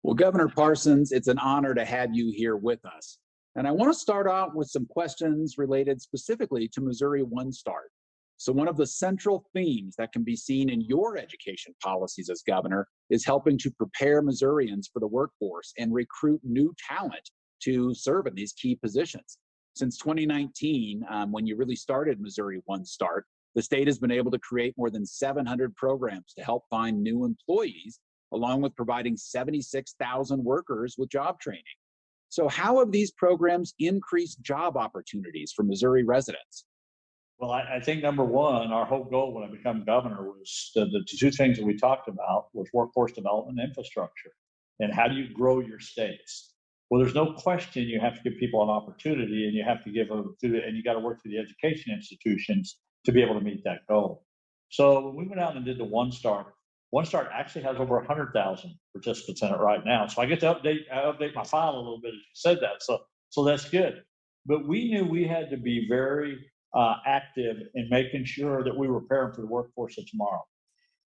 Well, Governor Parsons, it's an honor to have you here with us. And I want to start out with some questions related specifically to Missouri One Start. So, one of the central themes that can be seen in your education policies as governor is helping to prepare Missourians for the workforce and recruit new talent to serve in these key positions. Since 2019, when you really started Missouri One Start, the state has been able to create more than 700 programs to help find new employees, along with providing 76,000 workers with job training. So, how have these programs increased job opportunities for Missouri residents? Well, I think number one, our whole goal when I became governor was the two things that we talked about was workforce development and infrastructure. And how do you grow your states? Well, there's no question you have to give people an opportunity and you have to give them through and you got to work through the education institutions to be able to meet that goal. So when we went out and did the One Start actually has over 100,000 participants in it right now. So I get to update my file a little bit as you said that. So that's good. But we knew we had to be very active in making sure that we were preparing for the workforce of tomorrow.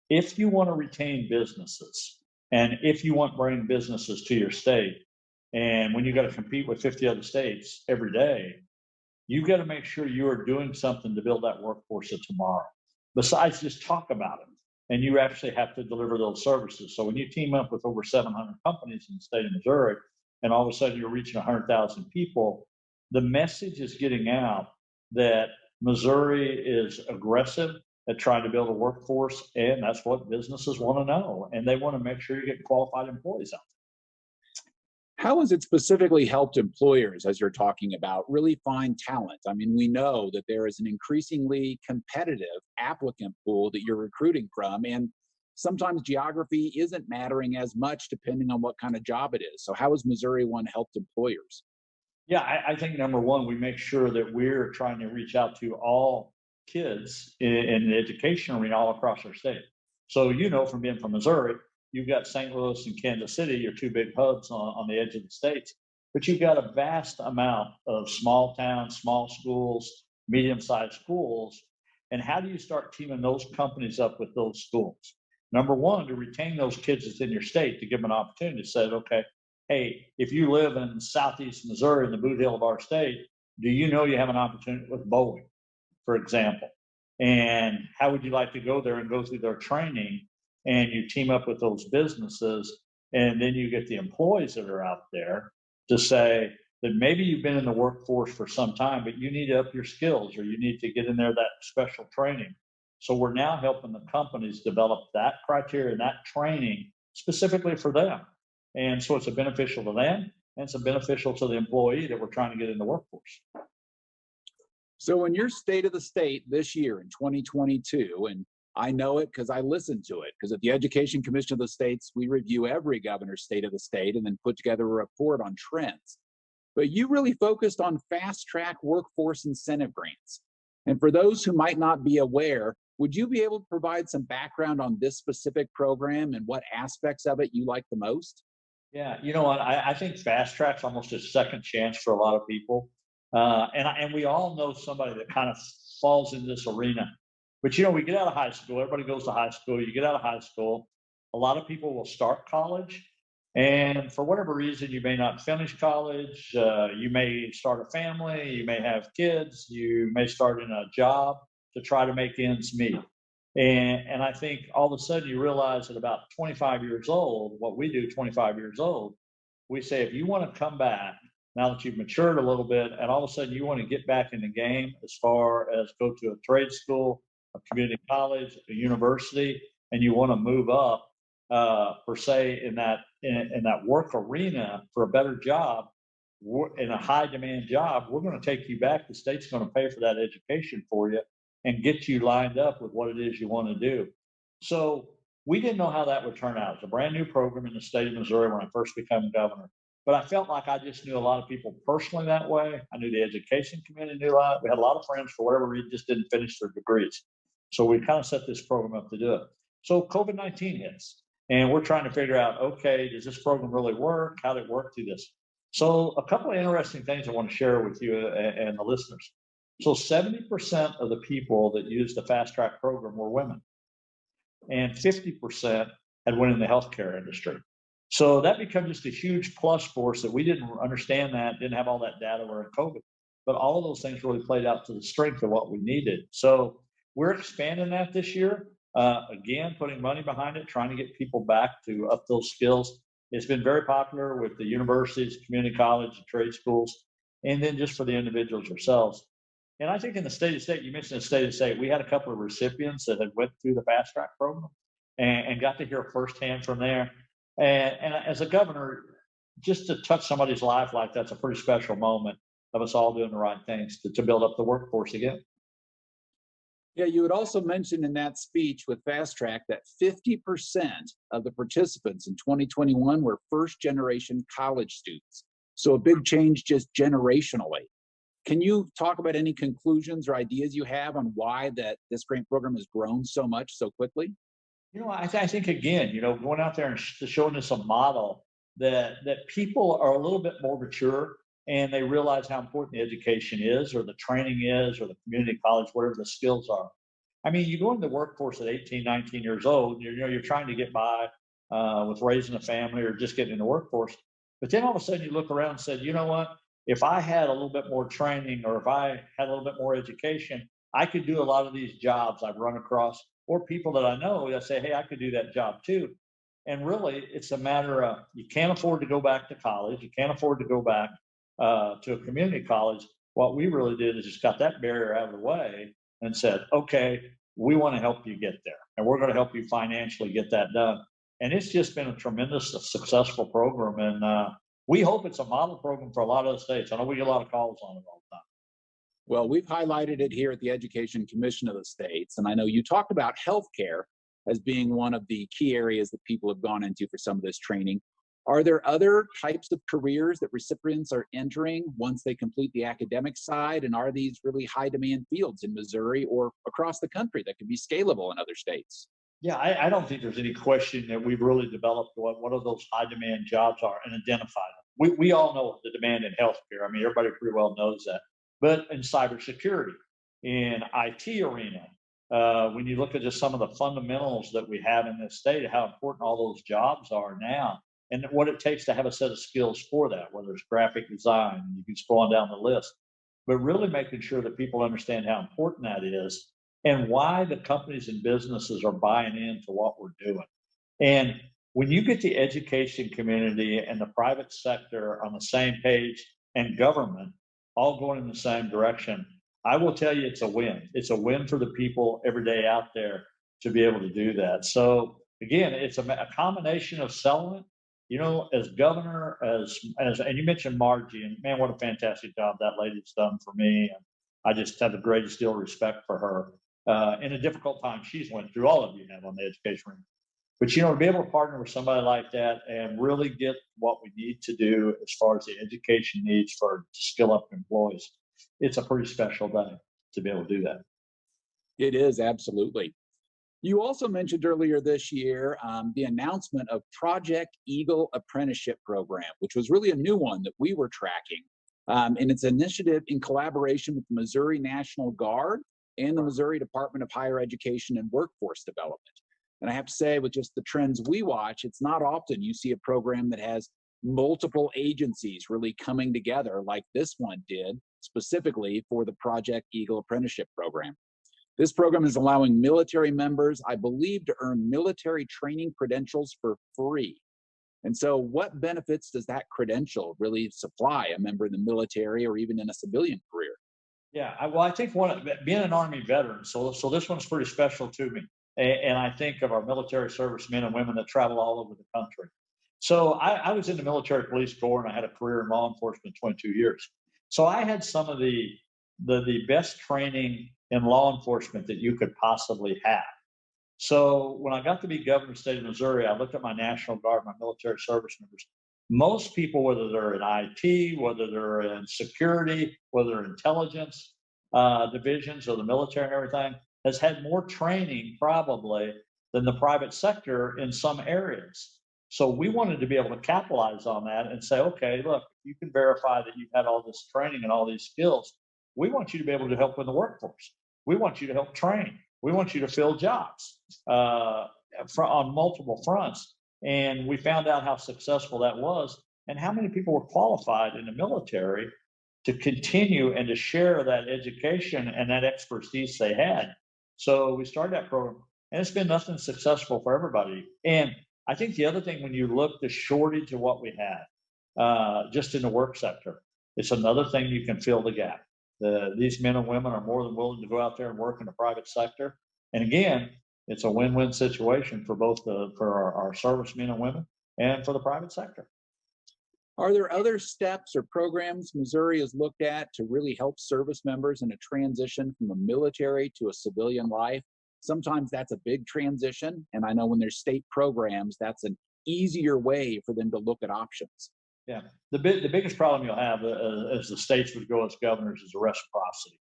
If you want to retain businesses and if you want to bring businesses to your state, and when you got to compete with 50 other states every day, you've got to make sure you are doing something to build that workforce of tomorrow, besides just talk about it. And you actually have to deliver those services. So when you team up with over 700 companies in the state of Missouri, and all of a sudden you're reaching 100,000 people, the message is getting out that Missouri is aggressive at trying to build a workforce, and that's what businesses want to know. And they want to make sure you get qualified employees out How has it specifically helped employers, as you're talking about, really find talent? I mean, we know that there is an increasingly competitive applicant pool that you're recruiting from, and sometimes geography isn't mattering as much depending on what kind of job it is. So, how has Missouri One helped employers? there. Yeah, I think number one, we make sure that we're trying to reach out to all kids in the education arena all across our state. So, from being from Missouri, you've got St. Louis and Kansas City, your two big hubs on the edge of the states, but you've got a vast amount of small towns, small schools, medium-sized schools. And how do you start teaming those companies up with those schools? Number one, to retain those kids that's in your state, to give them an opportunity to say, okay, hey, if you live in southeast Missouri, in the boot heel of our state, do you know you have an opportunity with Boeing, for example? And how would you like to go there and go through their training? And you team up with those businesses, and then you get the employees that are out there to say that maybe you've been in the workforce for some time, but you need to up your skills or you need to get in there that special training. So we're now helping the companies develop that criteria and that training specifically for them. And so it's a beneficial to them and it's a beneficial to the employee that we're trying to get in the workforce. So, in your state of the state this year in 2022, and I know it because I listened to it, because at the Education Commission of the States, we review every governor's state of the state and then put together a report on trends. But you really focused on fast track workforce incentive grants. And for those who might not be aware, would you be able to provide some background on this specific program and what aspects of it you like the most? Yeah, you know what? I think fast track's almost a second chance for a lot of people. And we all know somebody that kind of falls in this arena. But we get out of high school, everybody goes to high school, you get out of high school, a lot of people will start college. And for whatever reason, you may not finish college, you may start a family, you may have kids, you may start in a job to try to make ends meet. And I think all of a sudden you realize at about 25 years old, what we do 25 years old, we say, if you want to come back now that you've matured a little bit, and all of a sudden you want to get back in the game as far as go to a trade school, a community college, a university, and you want to move up, per se, in that work arena for a better job, in a high demand job, we're going to take you back. The state's going to pay for that education for you and get you lined up with what it is you want to do. So we didn't know how that would turn out. It's a brand new program in the state of Missouri when I first became governor. But I felt like I just knew a lot of people personally that way. I knew the education community knew a lot. We had a lot of friends, for whatever reason, just didn't finish their degrees. So we kind of set this program up to do it. So COVID-19 hits, and we're trying to figure out, okay, does this program really work? How did it work through this? So a couple of interesting things I want to share with you and the listeners. So 70% of the people that used the fast track program were women, and 50% had went in the healthcare industry. So that becomes just a huge plus for us that we didn't understand that, didn't have all that data during COVID. But all of those things really played out to the strength of what we needed. So we're expanding that this year. Again, putting money behind it, trying to get people back to up those skills. It's been very popular with the universities, community college, and trade schools, and then just for the individuals themselves. And I think in the state, you mentioned the state, we had a couple of recipients that had went through the fast track program and got to hear firsthand from there. And as a governor, just to touch somebody's life like that's a pretty special moment of us all doing the right things to build up the workforce again. Yeah, you had also mentioned in that speech with Fast Track that 50% of the participants in 2021 were first generation college students. So a big change just generationally. Can you talk about any conclusions or ideas you have on why that this grant program has grown so much so quickly? I think again, going out there and showing us a model that people are a little bit more mature and they realize how important the education is, or the training is, or the community college, whatever the skills are. I mean, you go into the workforce at 18, 19 years old, you're trying to get by with raising a family or just getting in the workforce. But then all of a sudden you look around and said, you know what? If I had a little bit more training, or if I had a little bit more education, I could do a lot of these jobs I've run across, or people that I know that say, hey, I could do that job too. And really, it's a matter of, you can't afford to go back to college. You can't afford to go back to a community college. What we really did is just got that barrier out of the way and said, okay, we want to help you get there, and we're going to help you financially get that done. And it's just been a tremendous successful program. And we hope it's a model program for a lot of the states. I know we get a lot of calls on it all the time. Well, we've highlighted it here at the Education Commission of the states. And I know you talked about healthcare as being one of the key areas that people have gone into for some of this training. Are there other types of careers that recipients are entering once they complete the academic side? And are these really high demand fields in Missouri or across the country that could be scalable in other states? Yeah, I don't think there's any question that we've really developed what are those high demand jobs are and identified them. We all know the demand in healthcare. I mean, everybody pretty well knows that. But in cybersecurity, in IT arena, when you look at just some of the fundamentals that we have in this state, how important all those jobs are now, and what it takes to have a set of skills for that, whether it's graphic design, you can scroll on down the list, but really making sure that people understand how important that is and why the companies and businesses are buying into what we're doing. And when you get the education community and the private sector on the same page, and government all going in the same direction, I will tell you it's a win. It's a win for the people every day out there to be able to do that. So again, it's a combination of selling it, as governor, and you mentioned Margie, and man, what a fantastic job that lady's done for me. And I just have the greatest deal of respect for her in a difficult time she's went through. All of you have on the education ring. But to be able to partner with somebody like that and really get what we need to do as far as the education needs to skill up employees, it's a pretty special day to be able to do that. It is, absolutely. You also mentioned earlier this year the announcement of Project Eagle Apprenticeship Program, which was really a new one that we were tracking. And it's an initiative in collaboration with the Missouri National Guard and the Missouri Department of Higher Education and Workforce Development. And I have to say, with just the trends we watch, it's not often you see a program that has multiple agencies really coming together like this one did, specifically for the Project Eagle Apprenticeship Program. This program is allowing military members, I believe, to earn military training credentials for free. And so what benefits does that credential really supply a member in the military or even in a civilian career? Yeah, I think being an Army veteran, so this one's pretty special to me. And I think of our military servicemen and women that travel all over the country. So I was in the military police corps, and I had a career in law enforcement 22 years. So I had some of the best training in law enforcement that you could possibly have. So when I got to be governor of the state of Missouri, I looked at my National Guard, my military service members. Most people, whether they're in IT, whether they're in security, whether they're intelligence divisions or the military and everything, has had more training probably than the private sector in some areas. So we wanted to be able to capitalize on that and say, okay, look, you can verify that you've had all this training and all these skills. We want you to be able to help in the workforce. We want you to help train. We want you to fill jobs on multiple fronts. And we found out how successful that was and how many people were qualified in the military to continue and to share that education and that expertise they had. So we started that program, and it's been nothing successful for everybody. And I think the other thing, when you look the shortage of what we have, just in the work sector, it's another thing you can fill the gap. These men and women are more than willing to go out there and work in the private sector. And again, it's a win-win situation for both for our servicemen and women and for the private sector. Are there other steps or programs Missouri has looked at to really help service members in a transition from a military to a civilian life? Sometimes that's a big transition, and I know when there's state programs, that's an easier way for them to look at options. Yeah, the biggest problem you'll have as the states would go as governors is the reciprocity.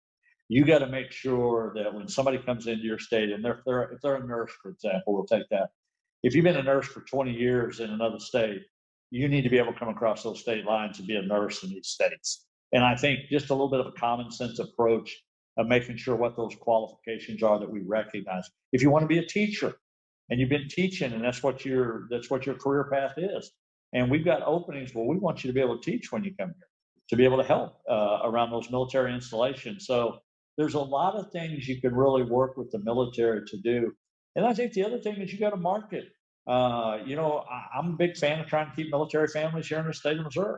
You got to make sure that when somebody comes into your state, and if they're a nurse, for example, we'll take that. If you've been a nurse for 20 years in another state, you need to be able to come across those state lines and be a nurse in these states. And I think just a little bit of a common sense approach of making sure what those qualifications are that we recognize. If you want to be a teacher and you've been teaching and that's what your career path is, and we've got openings, well, we want you to be able to teach when you come here, to be able to help around those military installations. So there's a lot of things you can really work with the military to do. And I think the other thing is you got to market. I'm a big fan of trying to keep military families here in the state of Missouri.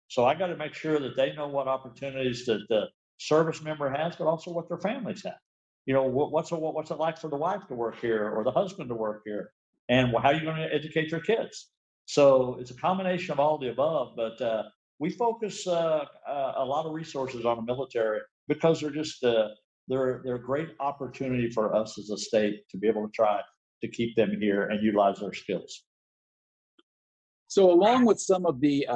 So I got to make sure that they know what opportunities that the service member has, but also what their families have. What's it like for the wife to work here or the husband to work here, and how are you going to educate your kids? So it's a combination of all the above, but we focus a lot of resources on the military because they're just they're a great opportunity for us as a state to be able to try to keep them here and utilize their skills. So along with some of the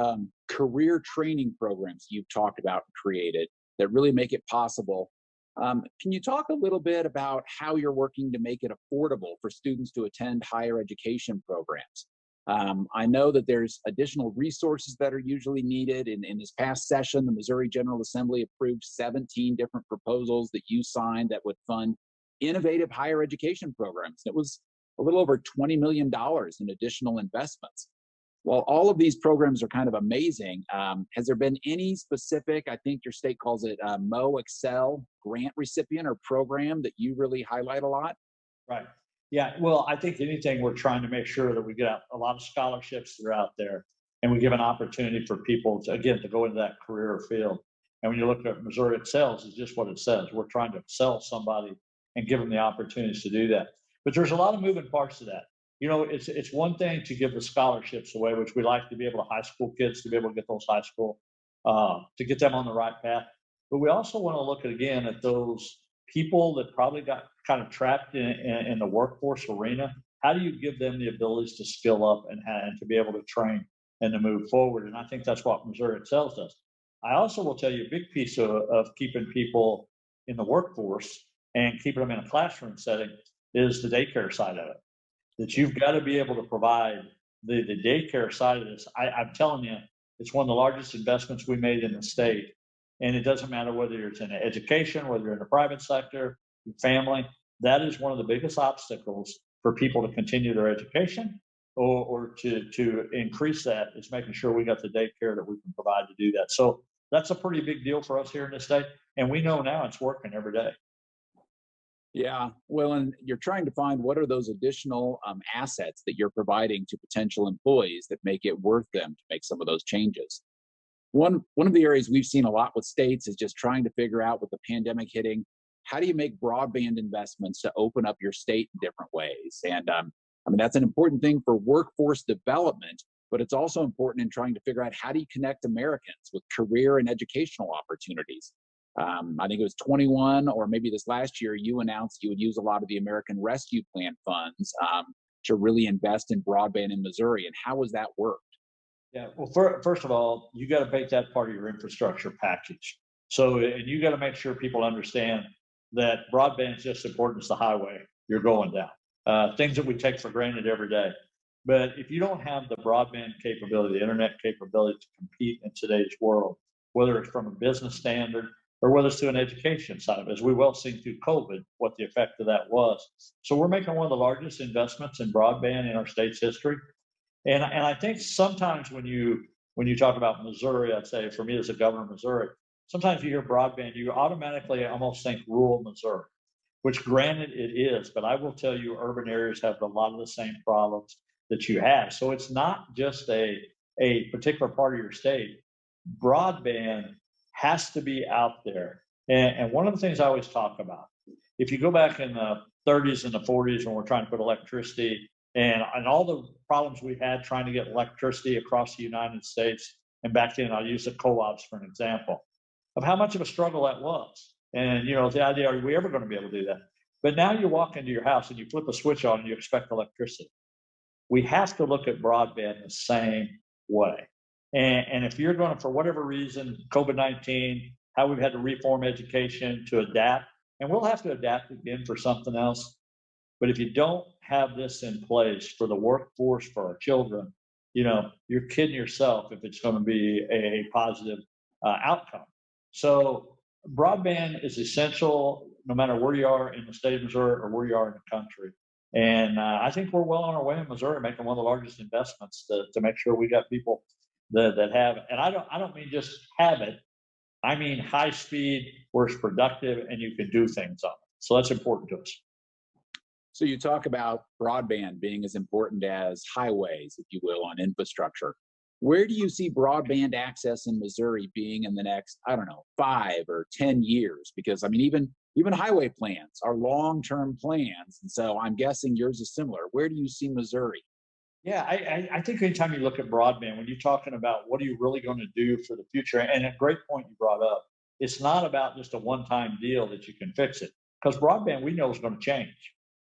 career training programs you've talked about and created that really make it possible, can you talk a little bit about how you're working to make it affordable for students to attend higher education programs? I know that there's additional resources that are usually needed. In this past session, the Missouri General Assembly approved 17 different proposals that you signed that would fund innovative higher education programs. It was a little over $20 million in additional investments. While all of these programs are kind of amazing, has there been any specific, I think your state calls it Mo Excel grant recipient or program that you really highlight a lot? Right. Yeah. Well, I think anything we're trying to make sure that we get a lot of scholarships that are out there, and we give an opportunity for people to, again, to go into that career field. And when you look at Missouri Excels, it's just what it says. We're trying to excel somebody and give them the opportunities to do that. But there's a lot of moving parts to that. It's one thing to give the scholarships away, which we like to be able to high school kids to be able to get those high school, to get them on the right path. But we also want to look again at those people that probably got kind of trapped in the workforce arena. How do you give them the abilities to skill up and to be able to train and to move forward? And I think that's what Missouri Excels does. I also will tell you a big piece of keeping people in the workforce and keeping them in a classroom setting is the daycare side of it. That you've got to be able to provide the daycare side of this. I'm telling you, it's one of the largest investments we made in the state. And it doesn't matter whether it's in education, whether you're in the private sector, family, that is one of the biggest obstacles for people to continue their education or to increase that is making sure we got the daycare that we can provide to do that. So that's a pretty big deal for us here in the state. And we know now it's working every day. Yeah, well, and you're trying to find what are those additional assets that you're providing to potential employees that make it worth them to make some of those changes. One of the areas we've seen a lot with states is just trying to figure out with the pandemic hitting, how do you make broadband investments to open up your state in different ways? And that's an important thing for workforce development, but it's also important in trying to figure out how do you connect Americans with career and educational opportunities. I think it was 21 or maybe this last year, you announced you would use a lot of the American Rescue Plan funds to really invest in broadband in Missouri. And how has that worked? Yeah, well, first of all, you got to make that part of your infrastructure package. So, and you got to make sure people understand that broadband is just as important as the highway you're going down. Things that we take for granted every day. But if you don't have the broadband capability, the internet capability to compete in today's world, whether it's from a business standard or whether it's to an education side of it, as we well seen through COVID, what the effect of that was. So we're making one of the largest investments in broadband in our state's history. And I think sometimes when you talk about Missouri, I'd say for me as a governor of Missouri, sometimes you hear broadband, you automatically almost think rural Missouri, which granted it is, but I will tell you urban areas have a lot of the same problems that you have. So it's not just a particular part of your state. Broadband has to be out there. And one of the things I always talk about, if you go back in the 30s and the 40s when we're trying to put electricity and all the problems we had trying to get electricity across the United States, and back then I'll use the co-ops for an example of how much of a struggle that was. And the idea, are we ever going to be able to do that? But now you walk into your house and you flip a switch on and you expect electricity. We have to look at broadband the same way. And if you're going to, for whatever reason, COVID-19, how we've had to reform education to adapt, and we'll have to adapt again for something else. But if you don't have this in place for the workforce, for our children, you're kidding yourself if it's going to be a positive outcome. So broadband is essential no matter where you are in the state of Missouri or where you are in the country. And I think we're well on our way in Missouri, making one of the largest investments to make sure we got people that have it. And I don't mean just have it. I mean high speed, where it's productive and you can do things on it. So that's important to us. So you talk about broadband being as important as highways, if you will, on infrastructure. Where do you see broadband access in Missouri being in the next, I don't know, 5 or 10 years? Because I mean, even highway plans are long-term plans, and so I'm guessing yours is similar. Where do you see Missouri? Yeah, I think anytime you look at broadband, when you're talking about what are you really going to do for the future, and a great point you brought up, it's not about just a one-time deal that you can fix it, because broadband we know is going to change.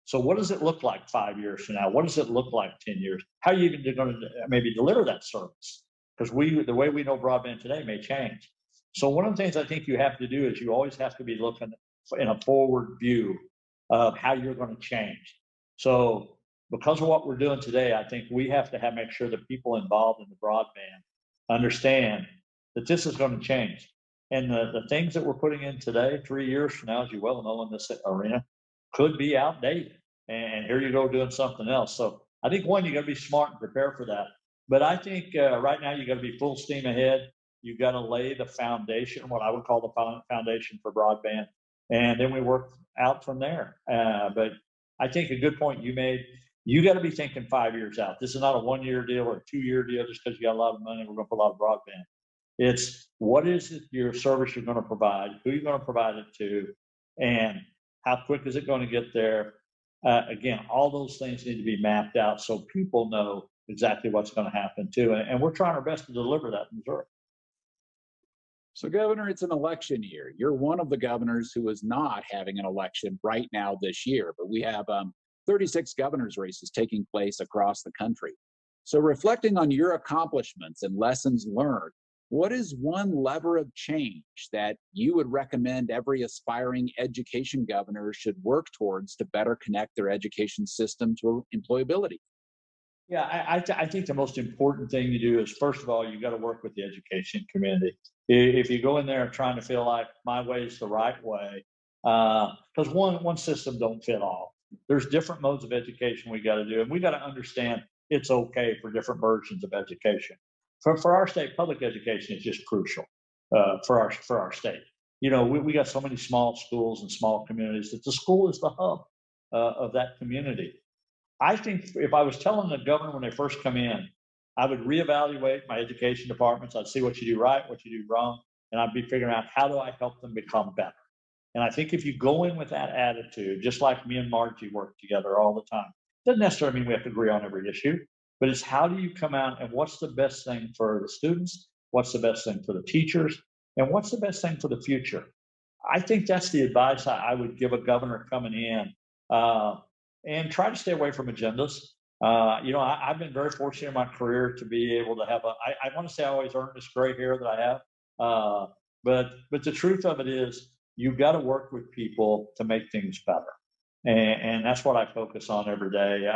So what does it look like 5 years from now? What does it look like 10 years? How are you even going to maybe deliver that service? Because the way we know broadband today may change. So one of the things I think you have to do is you always have to be looking in a forward view of how you're going to change. So because of what we're doing today, I think we have to make sure that people involved in the broadband understand that this is going to change. And the things that we're putting in today, 3 years from now, as you well know in this arena, could be outdated. And here you go doing something else. So I think one, you got to be smart and prepare for that. But I think right now you got to be full steam ahead. You got to lay the foundation, what I would call the foundation for broadband, and then we work out from there. But I think a good point you made. You got to be thinking 5 years out. This is not a 1 year deal or a 2 year deal just because you got a lot of money. We're going to put a lot of broadband. It's what is it your service you're going to provide, who you're going to provide it to, and how quick is it going to get there? Again, all those things need to be mapped out so people know exactly what's going to happen too. And we're trying our best to deliver that in Missouri. So, Governor, it's an election year. You're one of the governors who is not having an election right now this year, but we have 36 governor's races taking place across the country. So, reflecting on your accomplishments and lessons learned, what is one lever of change that you would recommend every aspiring education governor should work towards to better connect their education system to employability? Yeah, I think the most important thing to do is, first of all, you got to work with the education community. If you go in there trying to feel like my way is the right way, because one system don't fit all. There's different modes of education we got to do, and we got to understand it's okay for different versions of education. For our state, public education is just crucial for our state. We got so many small schools and small communities that the school is the hub of that community. I think if I was telling the governor when they first come in, I would reevaluate my education departments. I'd see what you do right, what you do wrong, and I'd be figuring out how do I help them become better. And I think if you go in with that attitude, just like me and Margie work together all the time, doesn't necessarily mean we have to agree on every issue, but it's how do you come out and what's the best thing for the students? What's the best thing for the teachers? And what's the best thing for the future? I think that's the advice I would give a governor coming in. And try to stay away from agendas. I've been very fortunate in my career to be able to have I want to say I always earned this gray hair that I have. But the truth of it is you've got to work with people to make things better. And that's what I focus on every day.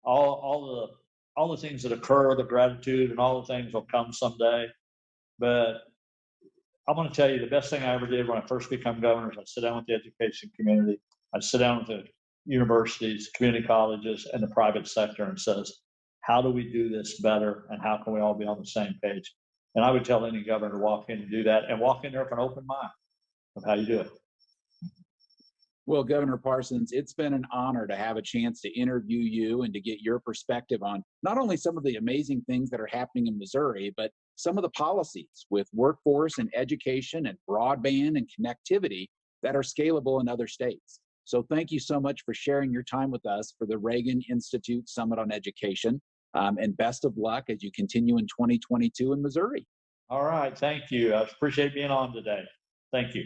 All the things that occur, the gratitude and all the things will come someday. But I'm going to tell you the best thing I ever did when I first became governor is I sit down with the education community. I sit down with the universities, community colleges, and the private sector and says, how do we do this better, and how can we all be on the same page? And I would tell any governor to walk in and do that, and walk in there with an open mind of how you do it. Well, Governor Parsons, it's been an honor to have a chance to interview you and to get your perspective on not only some of the amazing things that are happening in Missouri, but some of the policies with workforce and education and broadband and connectivity that are scalable in other states. So thank you so much for sharing your time with us for the Reagan Institute Summit on Education. And best of luck as you continue in 2022 in Missouri. All right. Thank you. I appreciate being on today. Thank you.